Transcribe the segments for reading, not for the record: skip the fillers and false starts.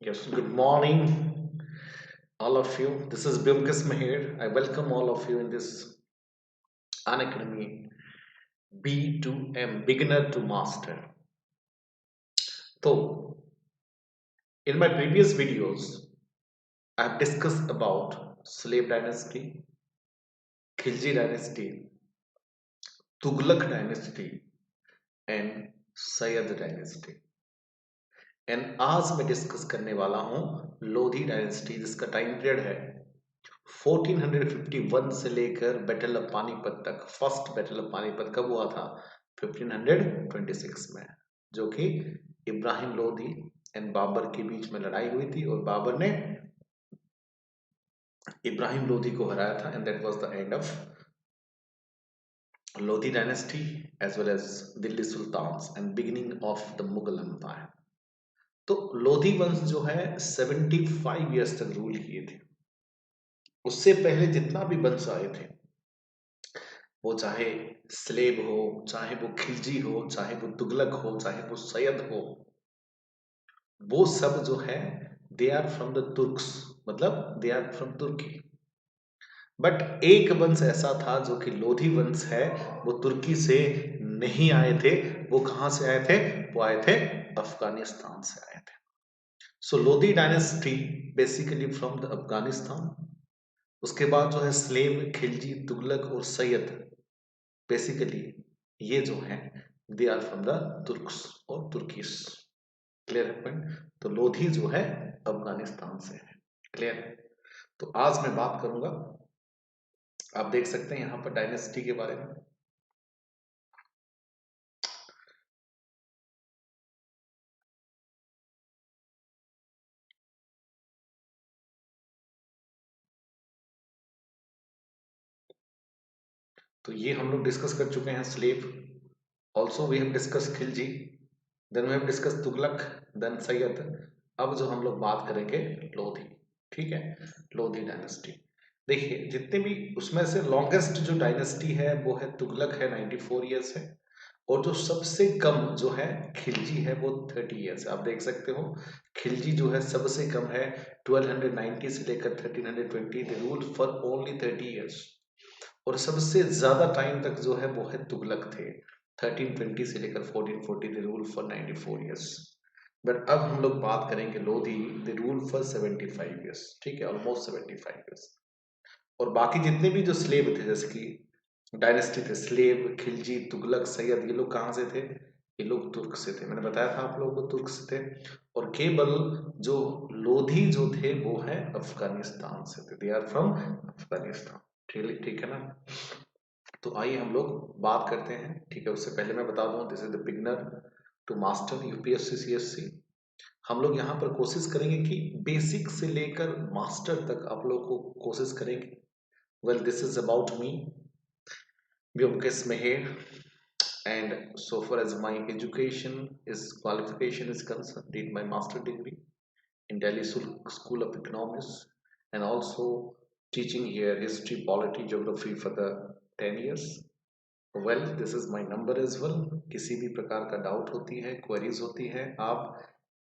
Yes, good morning, all of you. This is Bimkis Mahir. I welcome all of you in this Unacademy B2M, Beginner to Master. So, in my previous videos, I have discussed about Slave Dynasty, Khilji Dynasty, Tughlaq Dynasty, and Sayyid Dynasty. And आज मैं discuss करने वाला हूँ Lodhi dynasty, जिसका time period है 1451 से लेकर battle of Panipat तक। फर्स्ट बैटल ऑफ पानीपत कब हुआ था? 1526 में, जो कि इब्राहिम लोधी एंड बाबर के बीच में लड़ाई हुई थी और बाबर ने इब्राहिम लोधी को हराया था, and that was the end of Lodhi dynasty as well as Delhi sultans and beginning of the Mughal empire. तो लोधी वंश जो है 75 ईयर्स तक रूल किए थे। उससे पहले जितना भी वंश आए थे, वो चाहे स्लेब हो, चाहे वो खिलजी हो, चाहे वो तुगलक हो, चाहे वो सैयद हो, वो सब जो है they are from the Turks, मतलब they are from Turkey. But एक वंश ऐसा था जो कि लोधी वंश है, वो तुर्की से नहीं आए थे। वो कहां से आए थे? वो आए थे अफगानिस्तान से आए थे। So Lodi dynasty basically from the Afghanistan. उसके बाद जो है स्लेम, खिलजी, तुगलक और सैयद, बेसिकली ये जो है they are from the Turks और तुर्कीस। क्लियर है पॉइंट? तो लोधी जो है अफगानिस्तान से है। क्लियर है? तो आज मैं बात करूंगा, आप देख सकते हैं यहां पर डायनेस्टी के बारे में। तो ये हम लोग डिस्कस कर चुके हैं slave, also we have discuss Khilji, then we have discuss Tughlaq, then Sayyid. अब जो हम लोग बात करेंगे लोधी। ठीक है, लोधी डायनेस्टी। देखिए जितने भी उसमें से लॉन्गेस्ट जो डायनेस्टी है वो है तुगलक है, 94 ईयर्स है। और जो सबसे कम जो है खिलजी है वो 30 ईयर्स है। आप देख सकते हो खिलजी जो है सबसे कम है 1290 से लेकर 1320, दे रूल फॉर ओनली 30 ईयर्स। और सबसे ज्यादा टाइम तक जो है वो है तुगलक थे, 1320 से लेकर 1440, दे रूल फॉर 94 ईयर्स। बट अब हम लोग बात करेंगे लोधी, दे रूल फॉर 75 ईयर्स। ठीक है, ऑलमोस्ट 75 ईयर्स। और बाकी जितने भी जो स्लेव थे, जैसे कि डायनेस्टी थे, स्लेव, खिलजी, तुगलक, सैयद, ये लोग कहाँ से थे? ये लोग तुर्क से थे। मैंने बताया था आप लोगों को तुर्क से थे। और केवल जो लोधी जो थे वो है अफगानिस्तान से थे, दे आर फ्रॉम अफगानिस्तान। ठीक ठीक है ना? तो आइए हम लोग बात करते हैं। ठीक है, उससे पहले मैं बता दूं, this is the beginner to master UPSC CSC. हम लोग यहाँ पर कोशिश करेंगे कि बेसिक से लेकर मास्टर तक आप लोग को कोशिश करेंगे। Well, this is about me, Vyomkes Meher, and so far as my education is qualification is concerned, did my master degree in Delhi School of Economics, and also teaching here history, polity, geography for the 10 years. Well, this is my number as well. किसी भी प्रकार का doubt होती है, queries होती है, आप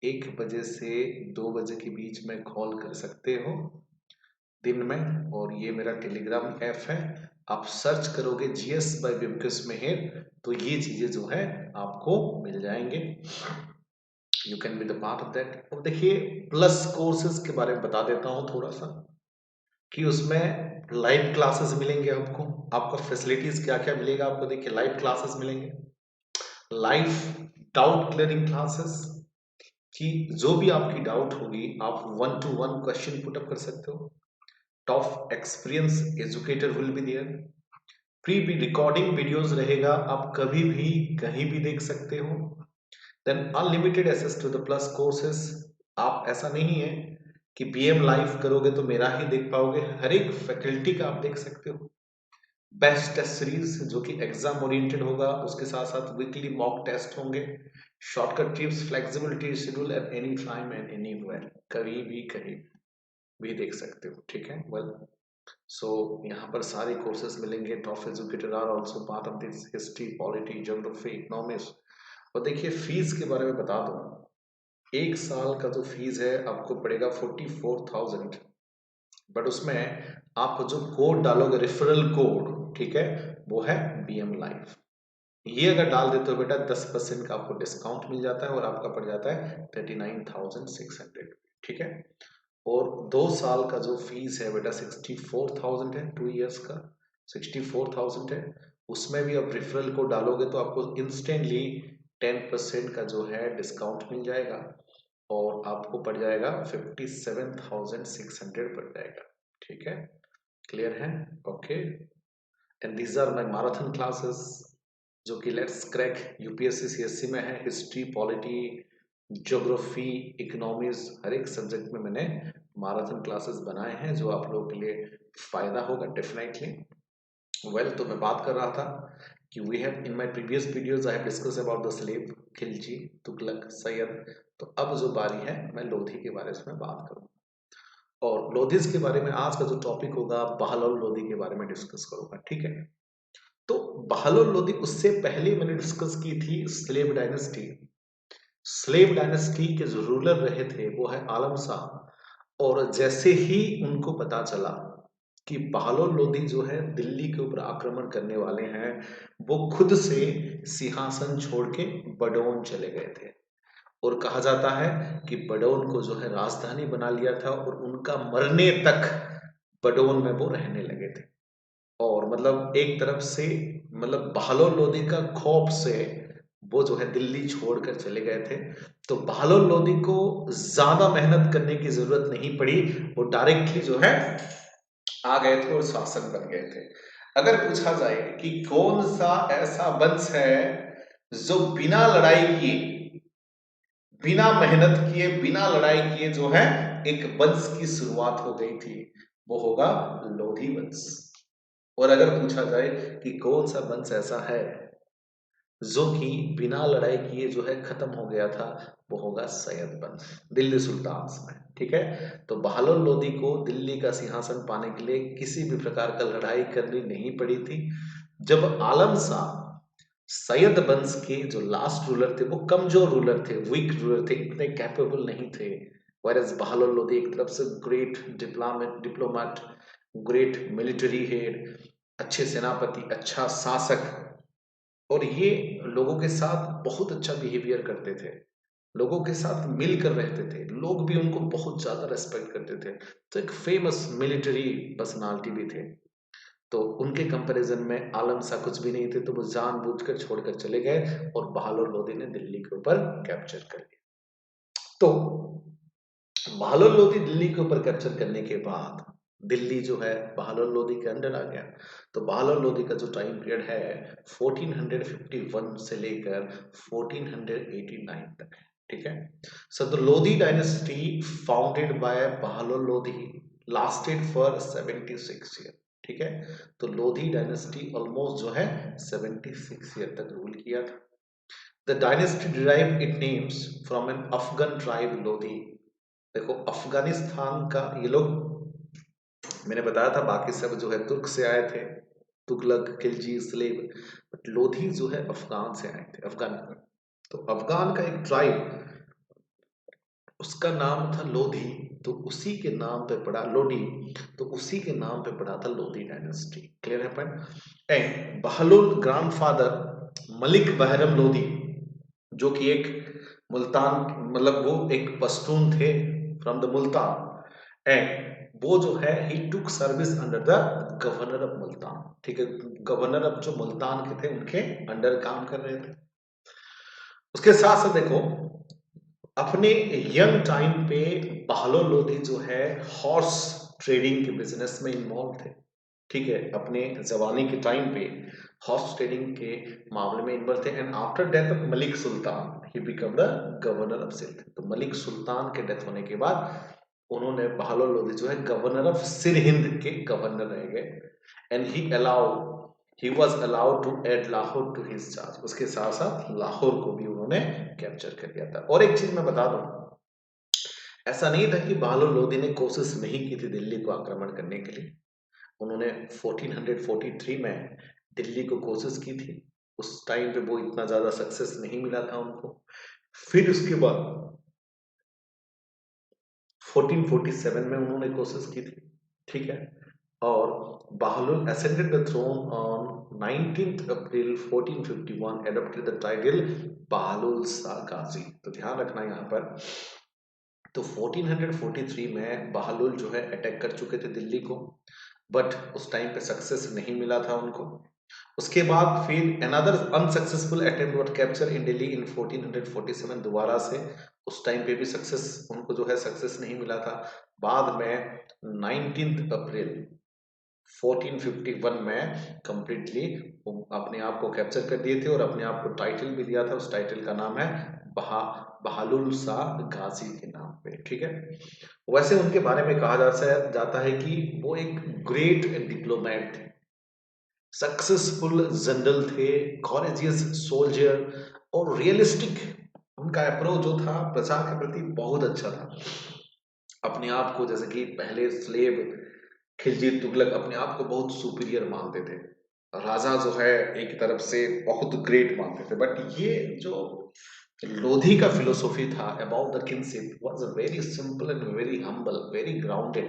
1 बजे से 2 बजे के बीच में कॉल कर सकते हो दिन में। और ये मेरा टेलीग्राम ऐप है, आप सर्च करोगे जीएस बाय ब्योमकेश मेहर, तो ये चीजें जो है आपको मिल जाएंगे। You can be the part of that. अब देखिए प्लस कोर्सेज के बारे में बता देता हूँ थोड़ा सा, कि उसमें लाइव क्लासेस मिलेंगे आपको। आपको फैसिलिटीज क्या क्या मिलेगा आपको? देखिए लाइव क्लासेस मिलेंगे, लाइव डाउट क्लियरिंग क्लासेस, कि जो भी आपकी डाउट होगी आप 1-to-1 क्वेश्चन पुट अप कर सकते हो। Top experience educator will be there. Pre भी रिकॉर्डिंग वीडियोस रहेगा, आप कभी भी कहीं भी देख सकते हो। Then unlimited access to the plus courses. आप ऐसा नहीं है कि बीएम लाइव करोगे तो मेरा ही देख पाओगे, हर एक फैकल्टी का आप देख सकते हो। बेस्ट टेस्ट सीरीज जो कि एग्जाम ओरिएंटेड होगा, उसके साथ साथ वीकली मॉक टेस्ट होंगे। Shortcut tips, flexibility schedule at any time and anywhere, कभी भी कहीं भी देख सकते हो। ठीक है, वेल, सो यहाँ पर सारे कोर्सेज मिलेंगे। Top educator are also part of this, history, polity, geography, economics. और देखिए फीस के बारे में बता दूं, एक साल का जो फीस है आपको पड़ेगा 44,000, बट उसमें आप जो कोड डालोगे रेफरल कोड, ठीक है, वो है BM लाइफ। ये अगर डाल देते हो बेटा 10% का आपको डिस्काउंट मिल जाता है और आपका पड़ जाता है 39,600, ठीक है। और 2 साल का जो फीस है बेटा 64,000 है, 2 इयर्स का 64,000 है। उसमें भी आप रेफरल कोड डालोगे तो आपको इंस्टेंटली 10% का जो है डिस्काउंट मिल जाएगा और आपको पड़ जाएगा 57,600 पड़ जाएगा, ठीक है। क्लियर है? Okay. And these are my marathon classes जो कि लेट्स क्रैक यूपीएससी सीएससी में है। हिस्ट्री, पॉलिटी, ज्योग्राफी, इकोनॉमिक्स, हर एक सब्जेक्ट में मैंने मैराथन क्लासेस बनाए हैं जो आप लोगों के लिए फायदा होगा डेफिनेटली। वेल, तो मैं बात कर रहा था कि we have in my previous videos I have discuss about the slave, Khilji, Tughlaq, Sayyid. तो अब जो बारी है मैं लोधी के बारे में बात करूंगा और लोधीज के बारे में आज का जो टॉपिक होगा बहलोल लोधी के बारे में डिस्कस करूंगा, ठीक है। तो बहलोल लोधी, उससे पहले मैंने डिस्कस की थी स्लेव डायनेस्टी। स्लेव डायनेस्टी के जो रूलर रहे थे वो है आलम शाह। और जैसे ही उनको पता चला कि बहलोल लोधी जो है दिल्ली के ऊपर आक्रमण करने वाले हैं, वो खुद से सिंहासन छोड़ के बडौन चले गए थे। और कहा जाता है कि बडौन को जो है राजधानी बना लिया था और उनका मरने तक बडौन में वो रहने लगे थे। और मतलब एक तरफ से मतलब बहलोल लोधी का खौफ से वो जो है दिल्ली छोड़कर चले गए थे। तो बहलोल लोधी को ज्यादा मेहनत करने की जरूरत नहीं पड़ी, वो डायरेक्टली जो है आ गए थे और शासक बन गए थे। अगर पूछा जाए कि कौन सा ऐसा वंश है जो बिना लड़ाई किए, बिना मेहनत किए, बिना लड़ाई किए जो है एक वंश की शुरुआत हो गई थी, वो होगा लोधी वंश। और अगर पूछा जाए कि कौन सा वंश ऐसा है जो कि बिना लड़ाई किए जो है खत्म हो गया था, वो होगा सैयद वंश, दिल्ली सुल्तान में, ठीक है। तो बहलोल लोधी को दिल्ली का सिंहासन पाने के लिए किसी भी प्रकार का लड़ाई करनी नहीं पड़ी थी। जब आलम शाह सैयद वंश के जो लास्ट रूलर थे वो कमजोर रूलर थे, वीक रूलर थे, इतने कैपेबल नहीं थे। whereas बहलोल लोधी एक तरफ से great diplomat, great military head, अच्छे सेनापति, अच्छा शासक, और ये लोगों के साथ बहुत अच्छा बिहेवियर करते थे, लोगों के साथ मिलकर रहते थे, लोग भी उनको बहुत ज्यादा रेस्पेक्ट करते थे। तो एक फेमस मिलिट्री पर्सनालिटी भी थे। तो उनके कंपैरिजन में आलम शाह कुछ भी नहीं थे, तो वो जानबूझकर छोड़कर चले गए और बहादुर लोधी ने दिल्ली के ऊपर कैप्चर कर लिया। तो बहादुर लोधी दिल्ली के ऊपर कैप्चर करने के बाद दिल्ली जो है बहादुर लोधी के अंडर आ गया। तो बहादुर लोधी का जो टाइम पीरियड है 1451 से लेकर 1489 तक है, ठीक है। So the Lodhi dynasty founded by Bahadur Lodhi lasted for 76 year, ठीक है। तो लोधी डायनेस्टी ऑलमोस्ट जो है 76 ईयर तक रूल किया था। The dynasty derive it names from an Afghan tribe Lodhi. देखो अफगानिस्तान का ये लोग, मैंने बताया था बाकी सब जो है तुर्क से आए थे, तुगलक, खिलजी, स्लेव, बट लोधी जो है अफगान से आए थे, अफगान। तो अफगान का एक ट्राइब, उसका नाम था लोधी, तो उसी के नाम पे पड़ा लोडी, तो उसी के नाम पे पड़ा था लोधी डायनेस्टी। क्लियर है point. And Bahlol grandfather Malik Bahram Lodhi, जो कि एक मुल्तान, मतलब वो एक पश्तून थे फ्रॉम द मुल्तान, एंड वो जो है he took service under the governor of Multan, ठीक है। गवर्नर ऑफ जो मुल्तान के थे उनके अंडर काम कर रहे थे। उसके साथ साथ देखो अपने यंग टाइम पे बहलोल लोधी जो है हॉर्स ट्रेडिंग के बिजनेस में इन्वॉल्व थे, ठीक है। अपने जवानी के टाइम पे हॉर्स ट्रेडिंग के मामले में इन्वॉल्व थे। And after death of Malik Sultan he become the governor of Sindh. तो मलिक सुल्तान के डेथ होने के बाद उन्होंने बहलोल लोधी जो है गवर्नर ऑफ सिरहिंद के गवर्नर रह गए। And he was allowed to add Lahore to his charge. उसके साथ साथ लाहौर को भी उन्होंने कैप्चर कर लिया था। और एक चीज मैं बता दूं, ऐसा नहीं था कि बहलोल लोधी ने कोशिश नहीं की थी दिल्ली को आक्रमण करने के लिए। उन्होंने 1443 में दिल्ली को कोशिश की थी, उस टाइम पे वो इतना ज्यादा सक्सेस नहीं मिला था उनको। फिर उसके बाद 1447 में उन्होंने कोशिश की थी, ठीक है। और Bahlol ascended the throne on 19th April 1451, adopted the title Bahlol Shah गाजी। तो ध्यान रखना यहाँ पर, तो 1443 में बहलोल जो है अटैक कर चुके थे दिल्ली को, बट उस टाइम पे सक्सेस नहीं मिला था उनको। उसके बाद फिर अनदर अनसक्सेसफुल अटेम्प्ट वर कैप्चर इन दिल्ली इन 1447, दोबारा से उस टाइम पे भी सक्सेस उनको जो है सक्सेस नहीं मिला था। बाद में 19 अप्रैल 1451 में कंप्लीटली अपने आप को कैप्चर कर दिए थे और अपने आप को टाइटल भी दिया था। उस टाइटल का नाम है बहलोल शाह गाजी के नाम पे, ठीक है। वैसे उनके बारे में कहा जाता है कि वो एक ग्रेट डिप्लोमेट थे, सक्सेसफुल जनरल थे, कॉरेजियस सोल्जर और रियलिस्टिक उनका अप्रोच जो था प्रजा के प्रति बहुत अच्छा था। अपने आप को, जैसे कि पहले स्लेव खिलजी तुगलक अपने आप को बहुत सुपीरियर मानते थे, राजा जो है एक तरफ से बहुत ग्रेट मानते थे, बट ये जो लोधी का फिलोसॉफी था about the kingship was very simple and very humble, very grounded.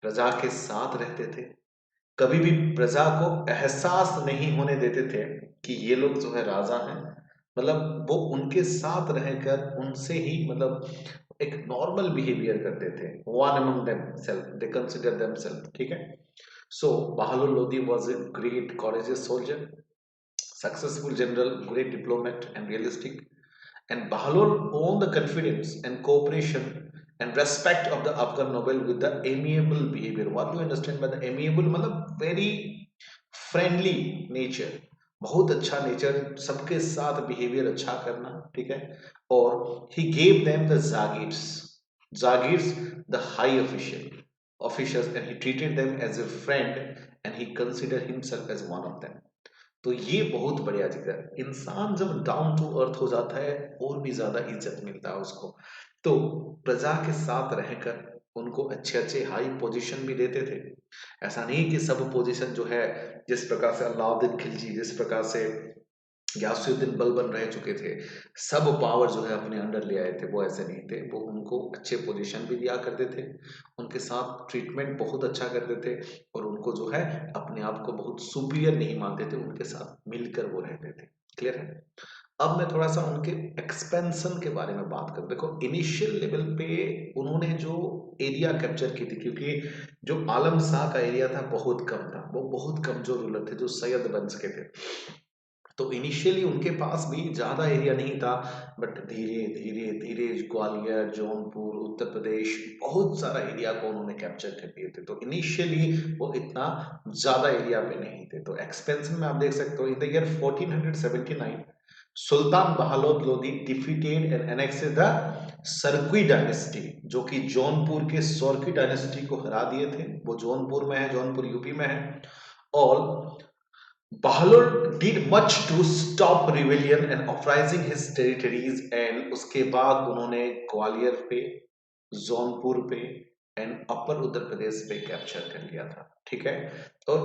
प्रजा के साथ रहते थे, कभी भी प्रजा को एहसास नहीं होने देते थे कि ये लोग जो है राजा हैं। मतलब वो उनके साथ रहकर उनसे ही मतलब एक नॉर्मल बिहेवियर करते थे, one among themselves, they consider themselves, ठीक है। So Bahlol Lodi was a great courageous soldier, successful general, great diplomat and realistic, and Bahlol won the confidence and cooperation and respect of the Afghan noble with the amiable behavior. What do you understand by the amiable? मतलब very friendly nature, बहुत अच्छा nature, सबके साथ behaviour अच्छा करना, ठीक है। और he gave them the jagirs the high officials and he treated them as a friend and he considered himself as one of them. तो ये बहुत बढ़िया चीज है। इंसान जब डाउन टू अर्थ हो जाता है और भी ज्यादा इज्जत मिलता है उसको। तो प्रजा के साथ रहकर उनको अच्छे अच्छे हाई पोजीशन भी देते थे। ऐसा नहीं कि सब पोजीशन जो है, जिस प्रकार से अलाउद्दीन खिलजी, जिस प्रकार से गयासुद्दीन बलबन रह चुके थे, सब पावर जो है अपने अंडर ले आए थे, वो ऐसे नहीं थे। वो उनको अच्छे पोजीशन भी दिया करते थे, उनके साथ ट्रीटमेंट बहुत अच्छा करते थे और उनको जो है अपने आप को बहुत सुपीरियर नहीं मानते थे, उनके साथ मिलकर वो रहते थे। क्लियर है। अब मैं थोड़ा सा उनके एक्सपेंशन के बारे में बात करूं। देखो इनिशियल लेवल पे उन्होंने जो एरिया कैप्चर की थी, क्योंकि जो आलम शाह का एरिया था बहुत कम था, वो बहुत कमजोर रूलर थे जो सैयद वंश के थे। तो इनिशियली उनके पास भी ज्यादा एरिया नहीं था, बट धीरे धीरे धीरे ग्वालियर, जौनपुर, उत्तर प्रदेश, बहुत सारा एरिया को उन्होंने कैप्चर कर लिए थे। तो इनिशियली वो इतना ज्यादा एरिया पे नहीं थे। तो एक्सपेंशन में आप देख सकते हो, in the year 1479 Sultan Bahlol Lodi defeated and annexed the Sharqi dynasty, जो कि जौनपुर के सोरकी डायनेस्टी को हरा दिए थे। वो जौनपुर में है, जौनपुर यूपी में है। और Bahlol did much to stop rebellion and uprising his territories, and उसके बाद उन्होंने ग्वालियर पे, जौनपुर पे एंड अपर उत्तर प्रदेश पे कैप्चर कर लिया था, ठीक है। और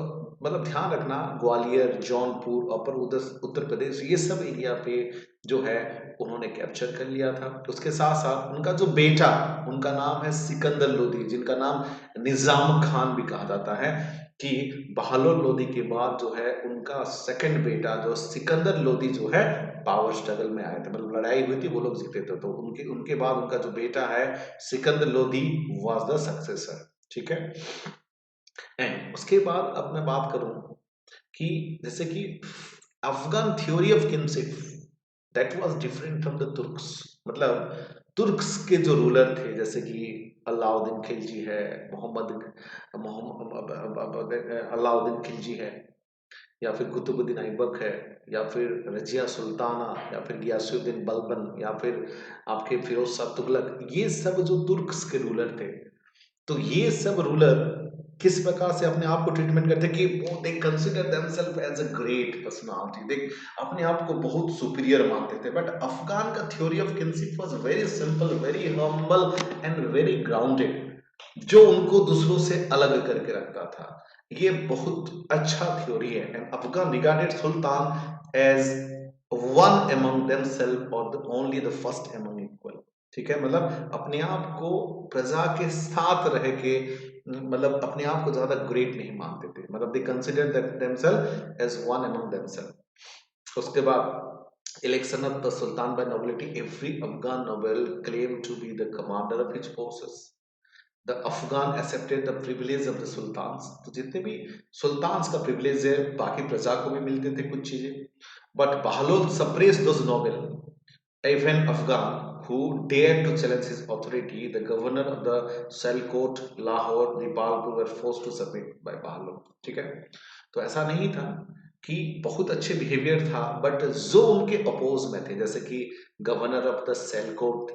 मतलब ध्यान रखना, ग्वालियर, जौनपुर, अपर उत्तर प्रदेश, ये सब एरिया पे जो है उन्होंने कैप्चर कर लिया था। उसके साथ साथ उनका जो बेटा, उनका नाम है सिकंदर लोधी, जिनका नाम निजाम खान भी कहा जाता है, कि बहालोल लोधी के बाद जो है उनका सेकंड बेटा जो सिकंदर लोधी जो है पावर स्ट्रगल में आए थे, मतलब लड़ाई हुई थी, वो लोग जीते थे। तो उनके बाद उनका जो बेटा है Sikandar Lodhi was the successor, ठीक है। एंड उसके बाद अब मैं बात करूं कि जैसे कि Afghan theory of kingship that was different from the Turks. मतलब तुर्क्स के जो रूलर थे, जैसे कि अलाउद्दीन खिलजी है, अलाउद्दीन खिलजी है, या फिर कुतुबुद्दीन ऐबक है, या फिर रजिया सुल्ताना, या फिर गियासुद्दीन बलबन, या फिर आपके फिरोज शाह तुगलक, ये सब जो तुर्क्स के रूलर थे, तो ये सब रूलर किस प्रकार से अपने आप को ट्रीटमेंट करते कि वो they consider themselves as a great personality, they अपने आप को बहुत सुपीरियर मानते थे। बट अफगान का theory of kingship was very simple, very humble and very grounded, जो उनको दूसरों से अलग करके रखता था। ये बहुत अच्छा थ्योरी है। And Afghan regarded sultan as one among themselves or the only the first among equal। ठीक है, मतलब अपने आप को प्रजा के साथ रह के, मतलब अपने आप को ज्यादा ग्रेट नहीं मानते थे, मतलब they consider themselves as one among themselves. उसके बाद election of the sultan by nobility, every Afghan noble claim to be the commander of his forces, the Afghan accepted the privilege of the sultans. तो जितने भी sultans का privilege है बाकी प्रजा को भी मिलते थे कुछ चीजें, but Bahlol suppress those Nobel. Even Afghan who dared to challenge his authority, the governor of the Sialkot, Lahore, Dipalpur were forced to submit by Bahlol। ठीक है, तो ऐसा नहीं था कि बहुत अच्छे बिहेवियर था, बट जो उनके अपोज में थे, जैसे कि governor of the Sialkot,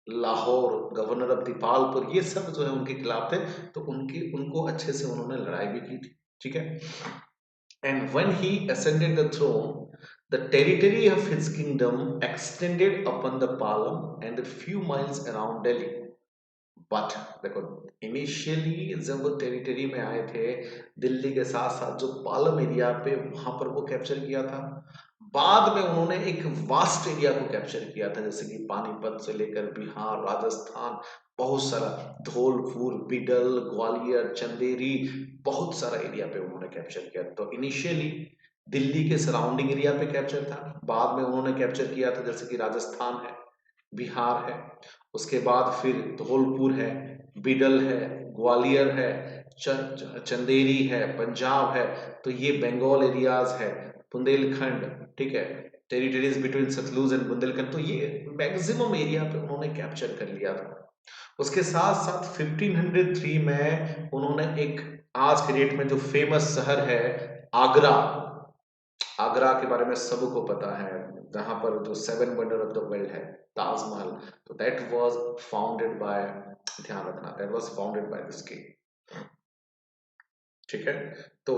Lahore, governor of Dipalpur, ये सब जो है उनके खिलाफ थे, तो उनको अच्छे से उन्होंने लड़ाई भी की थी। ठीक है, and when he ascended the throne, the territory of his kingdom extended upon the Palam and a few miles around Delhi। But देखो, इनिशियली जब वो टेरिटरी में आए थे, दिल्ली के साथ साथ जो पालम एरिया पे, वहां पर वो कैप्चर किया था। बाद में उन्होंने एक वास्ट एरिया को कैप्चर किया था, जैसे कि पानीपत से लेकर बिहार, राजस्थान, बहुत सारा, धौलपुर, बिडल, ग्वालियर, चंदेरी, बहुत सारा एरिया पे उन्होंने कैप्चर किया। तो इनिशियली दिल्ली के सराउंडिंग एरिया पे कैप्चर था, बाद में उन्होंने कैप्चर किया था जैसे कि राजस्थान है, बिहार है, उसके बाद फिर धौलपुर है, बिडल है, ग्वालियर है, चंदेरी है, पंजाब है, तो ये बंगाल एरियाज है, बुंदेलखंड, ठीक है, territories between Sutlej and Bundelkhand, तो ये मैक्सिमम एरिया पे उन्होंने कैप्चर कर लिया था। उसके साथ साथ 1503 में उन्होंने एक, आज के डेट में जो फेमस शहर है आगरा, आगरा के बारे में सबको पता है, जहां पर जो 7 वंडर ऑफ द वर्ल्ड है, ताजमहल, तो दैट वाज फाउंडेड बाय, ध्यान रखना, that was founded by this king. ठीक है, तो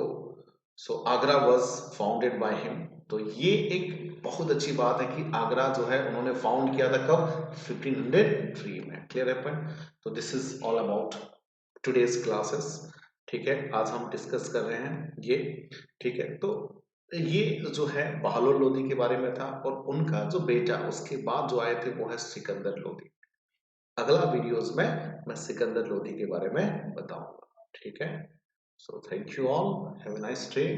so Agra was founded by him. तो ये एक बहुत अच्छी बात है कि आगरा जो है उन्होंने फाउंड किया था कब, 1503 में। क्लियर है पॉइंट? तो this is all about today's classes. ठीक है, आज हम डिस्कस कर रहे हैं ये। ठीक है, तो ये जो है बहलोल लोदी के बारे में था, और उनका जो बेटा उसके बाद जो आए थे वो है सिकंदर लोदी। अगला वीडियोस में मैं सिकंदर लोदी के बारे में बताऊंगा। ठीक है, so thank you all, have a nice day,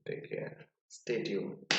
take care, stay tuned।